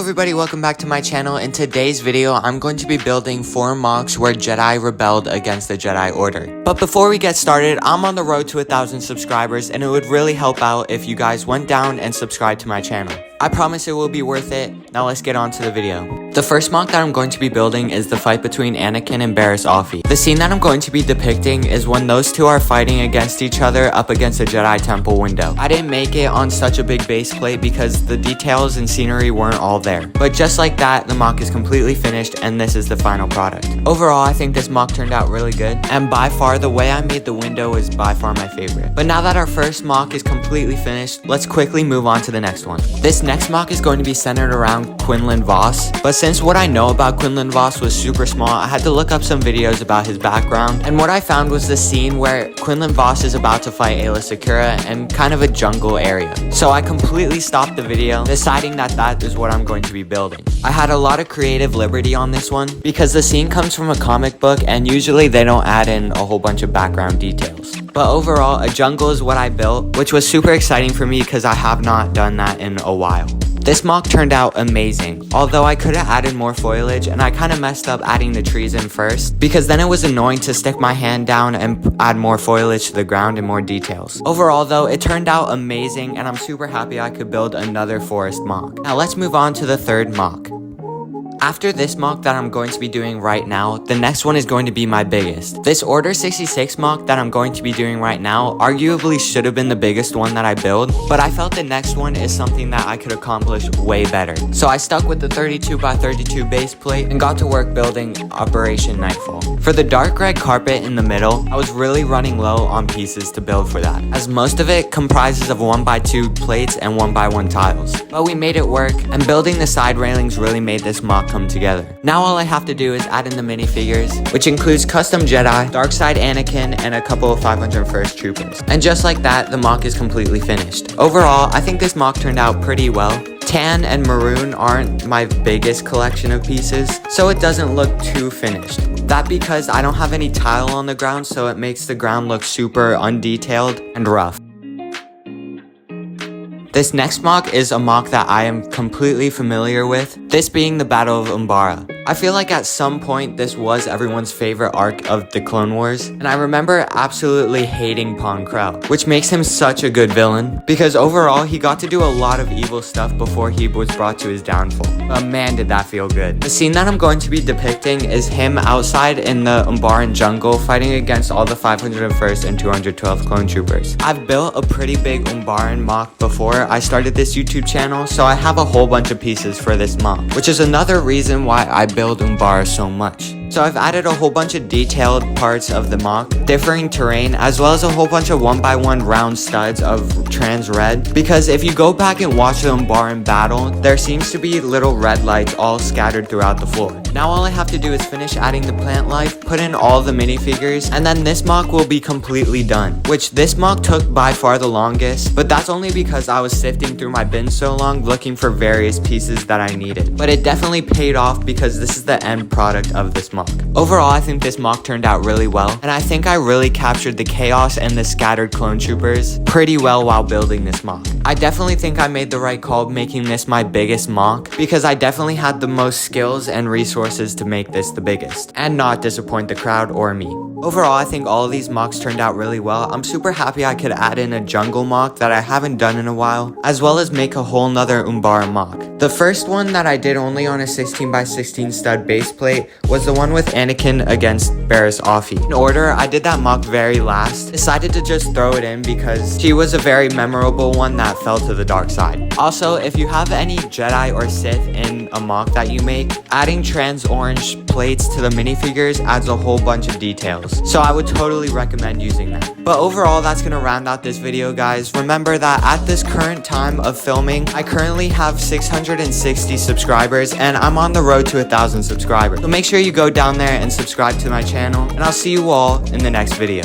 everybody, welcome back to my channel. In today's video, I'm going to be building 4 mocks where Jedi rebelled against the Jedi Order. But before we get started, I'm on the road to 1,000 subscribers and it would really help out if you guys went down and subscribed to my channel. I promise it will be worth it. Now let's get on to the video. The first mock that I'm going to be building is the fight between Anakin and Barriss Offee. The scene that I'm going to be depicting is when those two are fighting against each other up against a Jedi temple window. I didn't make it on such a big base plate because the details and scenery weren't all there. But just like that, the mock is completely finished and this is the final product. Overall, I think this mock turned out really good, and by far the way I made the window is by far my favorite. But now that our first mock is completely finished, let's quickly move on to the next one. This next mock is going to be centered around Quinlan Vos, but since what I know about Quinlan Vos was super small, I had to look up some videos about his background, and what I found was the scene where Quinlan Vos is about to fight Aayla Secura in kind of a jungle area. So I completely stopped the video, deciding that that is what I'm going to be building. I had a lot of creative liberty on this one because the scene comes from a comic book and usually they don't add in a whole bunch of background details. But overall, a jungle is what I built, which was super exciting for me because I have not done that in a while. This mock turned out amazing, although I could have added more foliage and I kind of messed up adding the trees in first because then it was annoying to stick my hand down and add more foliage to the ground and more details. Overall though, it turned out amazing and I'm super happy I could build another forest mock. Now let's move on to the third mock. After this mock that I'm going to be doing right now, the next one is going to be my biggest. This Order 66 mock that I'm going to be doing right now arguably should have been the biggest one that I build, but I felt the next one is something that I could accomplish way better. So I stuck with the 32x32 base plate and got to work building Operation Nightfall. For the dark red carpet in the middle, I was really running low on pieces to build for that, as most of it comprises of 1x2 plates and 1x1 tiles. But we made it work, and building the side railings really made this mock come together. Now all I have to do is add in the minifigures, which includes custom Jedi, Darkside Anakin, and a couple of 501st troopers. And just like that, the mock is completely finished. Overall, I think this mock turned out pretty well. Tan and maroon aren't my biggest collection of pieces, so it doesn't look too finished. That because I don't have any tile on the ground, so it makes the ground look super undetailed and rough. This next mock is a mock that I am completely familiar with, this being the Battle of Umbara. I feel like at some point this was everyone's favorite arc of the Clone Wars, and I remember absolutely hating Pong Krell, which makes him such a good villain, because overall he got to do a lot of evil stuff before he was brought to his downfall. But man, did that feel good. The scene that I'm going to be depicting is him outside in the Umbaran jungle fighting against all the 501st and 212th clone troopers. I've built a pretty big Umbaran mock before I started this YouTube channel, so I have a whole bunch of pieces for this mock, which is another reason why I build Umbara so much. So I've added a whole bunch of detailed parts of the mock, differing terrain, as well as a whole bunch of 1x1 round studs of trans red, because if you go back and watch the Umbaran battle, there seems to be little red lights all scattered throughout the floor. Now all I have to do is finish adding the plant life, put in all the minifigures, and then this mock will be completely done, which this mock took by far the longest, but that's only because I was sifting through my bin so long looking for various pieces that I needed. But it definitely paid off because this is the end product of this mock. Overall, I think this mock turned out really well, and I think I really captured the chaos and the scattered clone troopers pretty well while building this mock. I definitely think I made the right call making this my biggest mock, because I definitely had the most skills and resources to make this the biggest, and not disappoint the crowd or me. Overall, I think all of these mocks turned out really well. I'm super happy I could add in a jungle mock that I haven't done in a while, as well as make a whole nother Umbara mock. The first one that I did only on a 16x16 stud base plate was the one with Anakin against Barriss Offee. In order, I did that mock very last, decided to just throw it in because she was a very memorable one that fell to the dark side. Also, if you have any Jedi or Sith in a mock that you make, adding trans orange plates to the minifigures adds a whole bunch of details. So I would totally recommend using that. But overall, that's gonna round out this video, guys. Remember that at this current time of filming, I currently have 660 subscribers and I'm on the road to 1,000 subscribers. So make sure you go down there and subscribe to my channel, and I'll see you all in the next video.